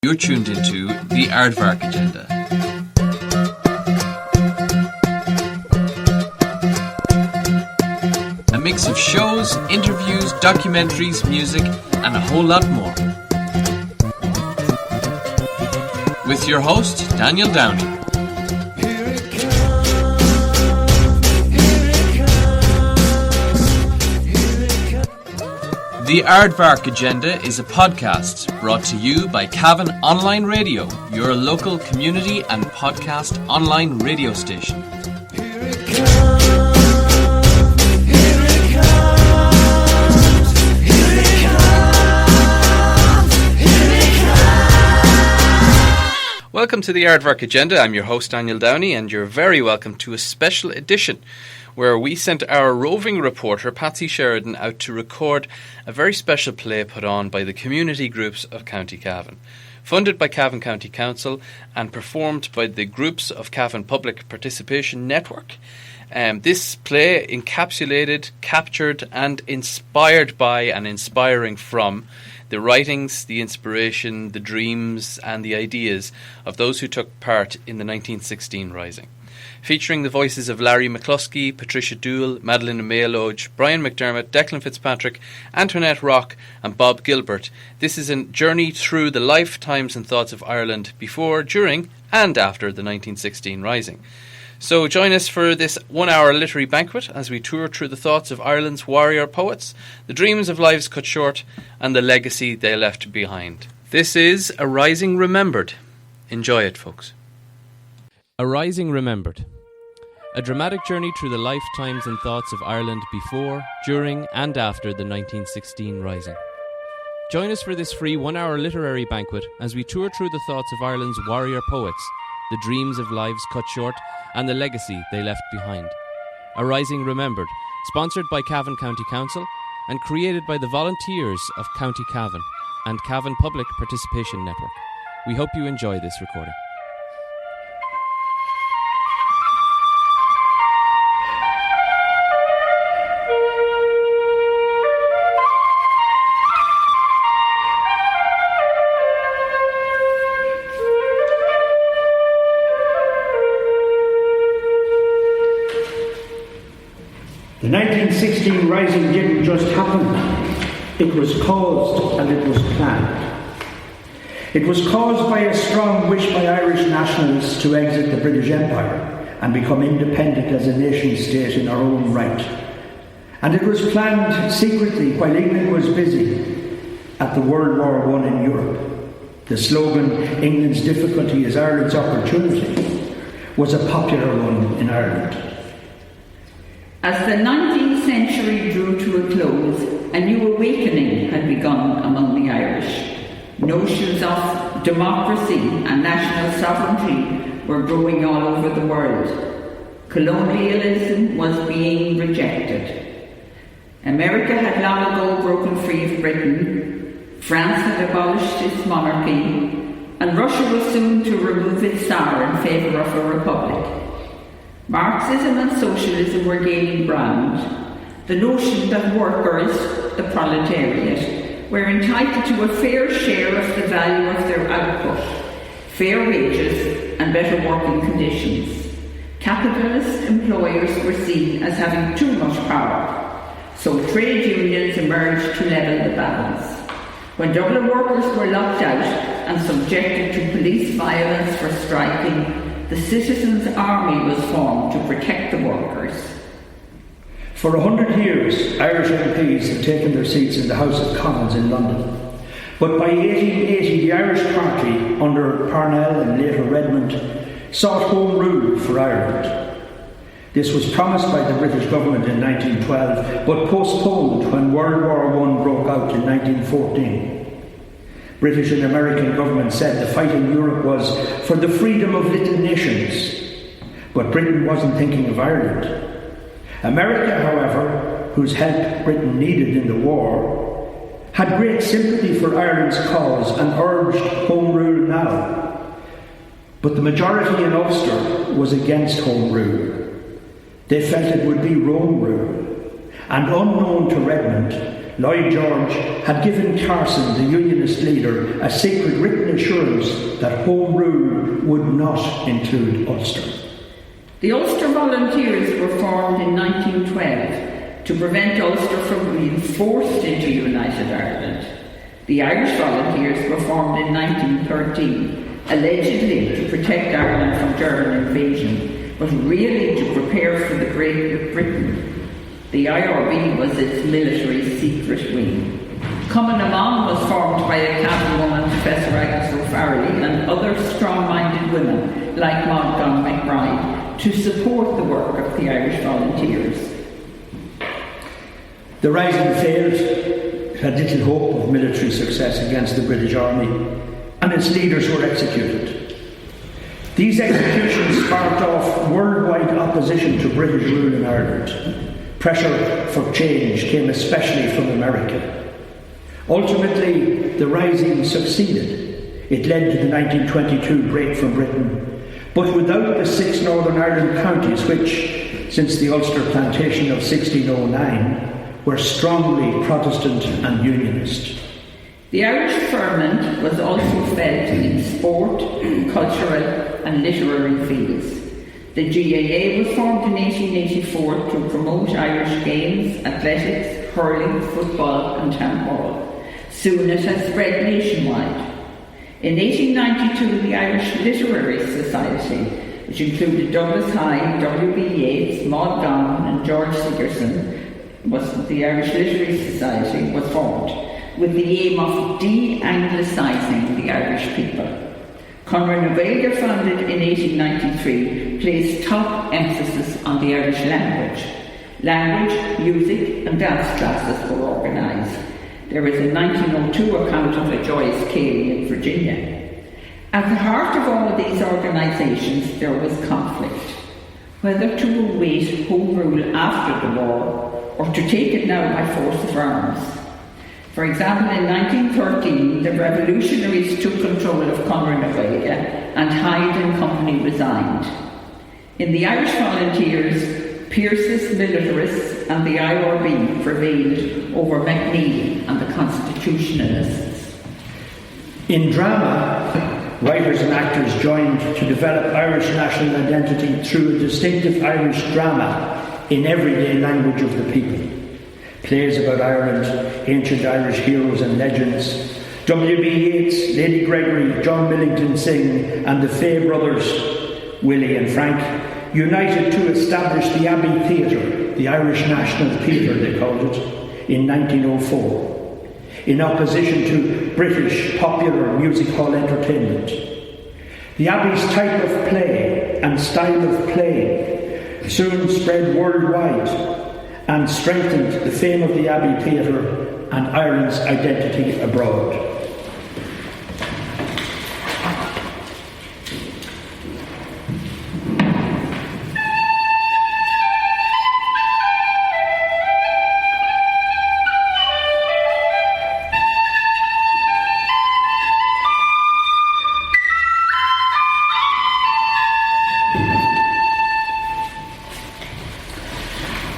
You're tuned into the Aardvark Agenda. A mix of shows, interviews, documentaries, music, and a whole lot more. With your host, Daniel Downey. The Aardvark Agenda is a podcast brought to you by Cavan Online Radio, your local community and podcast online radio station. Welcome to the Aardvark Agenda. I'm your host, Daniel Downey, and you're very welcome to a special edition where we sent our roving reporter, Patsy Sheridan, out to record a very special play put on by the community groups of County Cavan. Funded by Cavan County Council and performed by the groups of Cavan Public Participation Network. This play encapsulated, captured and inspired by and inspiring from the writings, the inspiration, the dreams and the ideas of those who took part in the 1916 Rising. Featuring the voices of Larry McCluskey, Patricia Doole, Madeleine and Mhealoid, Brian McDermott, Declan Fitzpatrick, Antoinette and Bob Gilbert. This is a journey through the lifetimes and thoughts of Ireland before, during and after the 1916 Rising. So join us for this 1 hour literary banquet as we tour through the thoughts of Ireland's warrior poets, the dreams of lives cut short, and the legacy they left behind. This is A Rising Remembered. Enjoy it, folks. A Rising Remembered. A dramatic journey through the lifetimes and thoughts of Ireland before, during and after the 1916 Rising. Join us for this free 1 hour literary banquet as we tour through the thoughts of Ireland's warrior poets, the dreams of lives cut short, and the legacy they left behind. A Rising Remembered, sponsored by Cavan County Council and created by the volunteers of County Cavan and Cavan Public Participation Network. We hope you enjoy this recording. The 1916 Rising didn't just happen, it was caused and it was planned. It was caused by a strong wish by Irish nationalists to exit the British Empire and become independent as a nation-state in our own right. And it was planned secretly while England was busy at the World War I in Europe. The slogan, "England's difficulty is Ireland's opportunity," was a popular one in Ireland. As the 19th century drew to a close, a new awakening had begun among the Irish. Notions of democracy and national sovereignty were growing all over the world. Colonialism was being rejected. America had long ago broken free of Britain, France had abolished its monarchy, and Russia was soon to remove its Tsar in favour of a republic. Marxism and socialism were gaining ground. The notion that workers, the proletariat, were entitled to a fair share of the value of their output, fair wages and better working conditions. Capitalist employers were seen as having too much power, so trade unions emerged to level the balance. When Dublin workers were locked out and subjected to police violence for striking, the citizens' army was formed to protect the workers. For 100 years, Irish MPs had taken their seats in the House of Commons in London. But by 1880, the Irish Party, under Parnell and later Redmond, sought Home Rule for Ireland. This was promised by the British government in 1912, but postponed when World War I broke out in 1914. British and American governments said the fight in Europe was for the freedom of little nations, but Britain wasn't thinking of Ireland. America, however, whose help Britain needed in the war, had great sympathy for Ireland's cause and urged Home Rule now. But the majority in Ulster was against Home Rule. They felt it would be Rome Rule, and unknown to Redmond, Lloyd George had given Carson, the Unionist leader, a secret written assurance that Home Rule would not include Ulster. The Ulster Volunteers were formed in 1912 to prevent Ulster from being forced into United Ireland. The Irish Volunteers were formed in 1913, allegedly to protect Ireland from German invasion, but really to prepare for the Great Britain. The IRB was its military secret wing. Coming Among was formed by a Cavan woman, Professor Agnes O'Farrelly, and other strong-minded women like Maud McBride to support the work of the Irish Volunteers. The Rising failed, had little hope of military success against the British Army, and its leaders were executed. These executions sparked off worldwide opposition to British rule in Ireland. Pressure for change came especially from America. Ultimately, the Rising succeeded. It led to the 1922 break from Britain, but without the 6 Northern Ireland counties which, since the Ulster Plantation of 1609, were strongly Protestant and Unionist. The Irish ferment was also felt in sport, cultural and literary fields. The GAA was formed in 1884 to promote Irish games, athletics, hurling, football and town hall. Soon it has spread nationwide. In 1892, the Irish Literary Society, which included Douglas Hyde, W.B. Yeats, Maud Gonne and George Sigerson, the Irish Literary Society was formed, with the aim of de-anglicising the Irish people. Conradh na Gaeilge, founded in 1893, placed top emphasis on the Irish language. Language, music and dance classes were organised. There is a 1902 account of a joyous Cayley in Virginia. At the heart of all of these organisations there was conflict, whether to await Home Rule after the war or to take it now by force of arms. For example, in 1913, the revolutionaries took control of Conradh na Gaeilge and Hyde and Company resigned. In the Irish Volunteers, Pearse's militarists and the IRB prevailed over McNeil and the Constitutionalists. In drama, writers and actors joined to develop Irish national identity through a distinctive Irish drama in everyday language of the people. Plays about Ireland, ancient Irish heroes and legends, W.B. Yeats, Lady Gregory, John Millington Synge and the Fay brothers, Willie and Frank, united to establish the Abbey Theatre, the Irish National Theatre they called it, in 1904, in opposition to British popular music hall entertainment. The Abbey's type of play and style of playing soon spread worldwide and strengthened the fame of the Abbey Theatre and Ireland's identity abroad.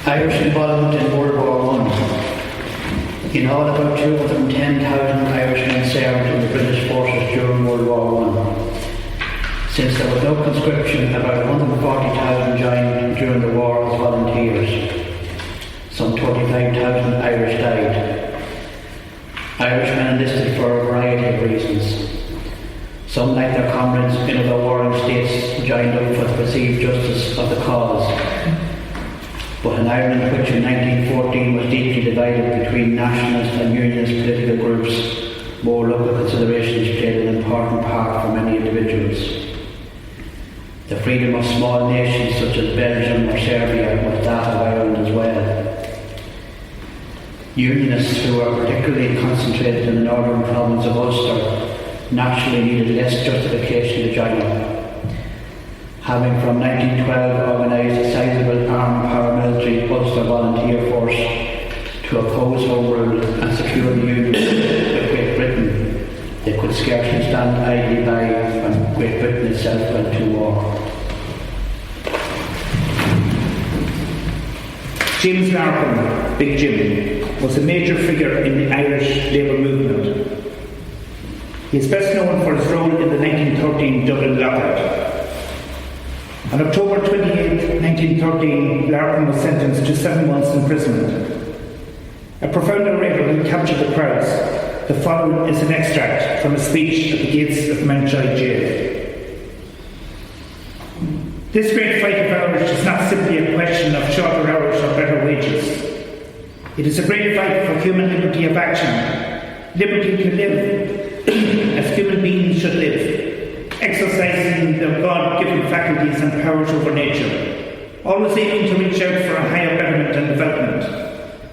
Irish involvement in World War I. In all, about 210,000 Irishmen served in the British forces during World War I. Since there was no conscription, about 140,000 joined during the war as volunteers. Some 25,000 Irish died. Irishmen enlisted for a variety of reasons. Some, like their comrades in other warring states, joined up for the perceived justice of the cause. But in Ireland, which in 1914 was deeply divided between nationalist and unionist political groups, more local considerations played an important part for many individuals. The freedom of small nations such as Belgium or Serbia was that of Ireland as well. Unionists who were particularly concentrated in the northern province of Ulster naturally needed less justification to join up. Having from 1912 organised a sizable armed paramilitary Ulster volunteer force to oppose Home Rule and secure the union with Great Britain, they could scarcely stand idly by when Great Britain itself went to war. James Larkin, Big Jim, was a major figure in the Irish Labour movement. He is best known for his role in the 1913 Dublin lockout. On October 28, 1913, Larkin was sentenced to 7 months' imprisonment. A profound orator who captured the crowds, the following is an extract from a speech at the gates of Mhealoid jail. This great fight of ours is not simply a question of shorter hours or better wages. It is a great fight for human liberty of action, liberty to live as human beings should live, exercising their God-given faculties and powers over nature, always aiming to reach out for a higher betterment and development,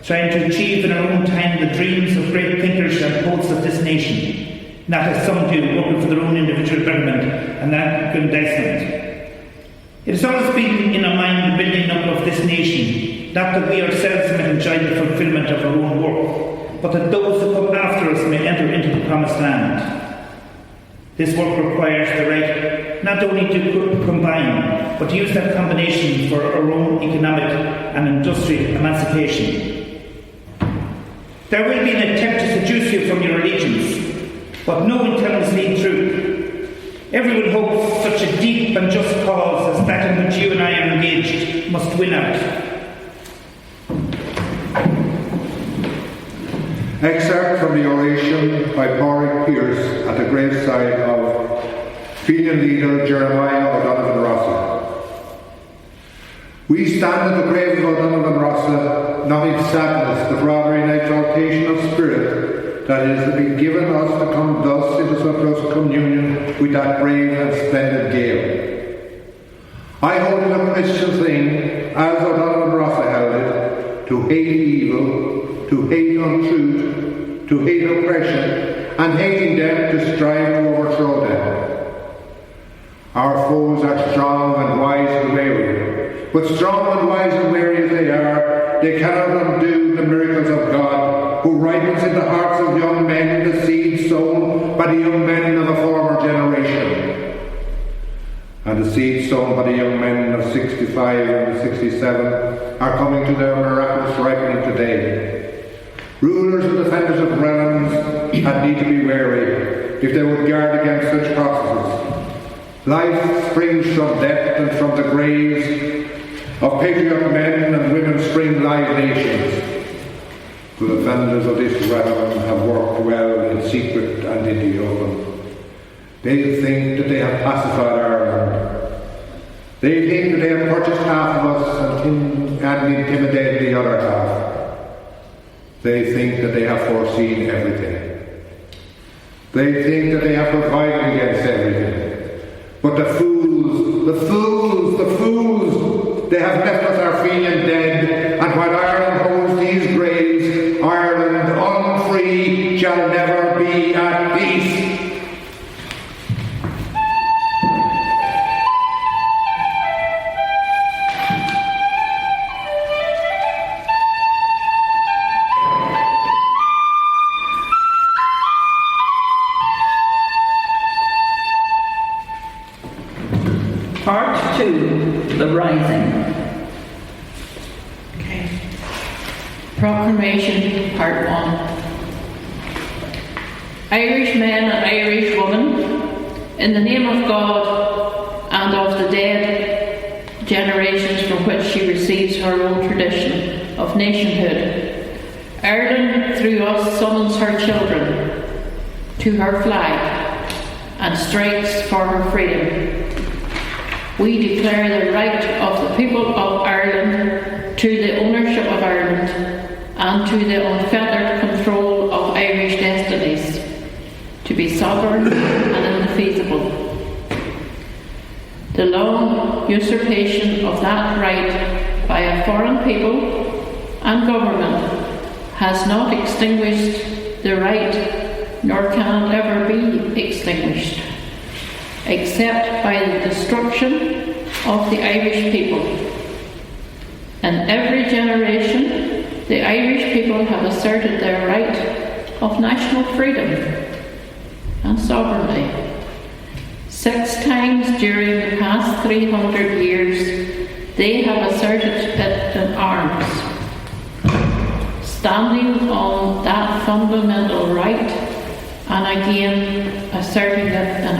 trying to achieve in our own time the dreams of great thinkers and poets of this nation, not as some do, working for their own individual betterment and aggrandizement. It has always been in our mind the building up of this nation, not that we ourselves may enjoy the fulfilment of our own work, but that those who come after us may enter into the promised land. This work requires the right not only to combine, but to use that combination for our own economic and industrial emancipation. There will be an attempt to seduce you from your allegiance, but no intelligence lead through. Everyone hopes such a deep and just cause as that in which you and I are engaged must win out. Excerpt from the oration by Pádraig Pearse at the graveside of Fenian leader Jeremiah O'Donovan Rossa. We stand at the grave of O'Donovan Rossa, not in sadness, but rather in exaltation of spirit, that it has been given us to come thus into so close communion with that brave and splendid Gael. I hold it a Christian thing, as O'Donovan Rossa held it, to hate evil, to hate untruth, to hate oppression, and hating them to strive to overthrow them. Our foes are strong and wise and wary, but strong and wise and wary as they are, they cannot undo the miracles of God, who ripens in the hearts of young men the seed sown by the young men of a former generation. And the seed sown by the young men of 65 and 67 are coming to their miraculous ripening today. Rulers and defenders of realms had need to be wary if they would guard against such processes. Life springs from death, and from the graves of patriot men and women spring live nations. The defenders of this realm have worked well in secret and in the open. They think that they have pacified Ireland. They think that they have purchased half of us and intimidated the other half. They think that they have foreseen everything. They think that they have provided against everything. But the fools, they have left us our Fenian dead, and while Ireland holds these graves, Ireland unfree shall never be at peace. Part 2, The Rising. Okay. Proclamation, Part 1. Irish men and Irish women, in the name of God and of the dead generations from which she receives her own tradition of nationhood, Ireland through us summons her children to her flag and strikes for her freedom. We declare the right of the people of Ireland to the ownership of Ireland and to the unfettered control of Irish destinies, to be sovereign and indefeasible. The long usurpation of that right by a foreign people and government has not extinguished the right, nor can it ever be extinguished, except by the destruction of the Irish people. In every generation, the Irish people have asserted their right of national freedom and sovereignty. 6 times during the past 300 years, they have asserted it in arms. standing on that fundamental right, and again asserting it in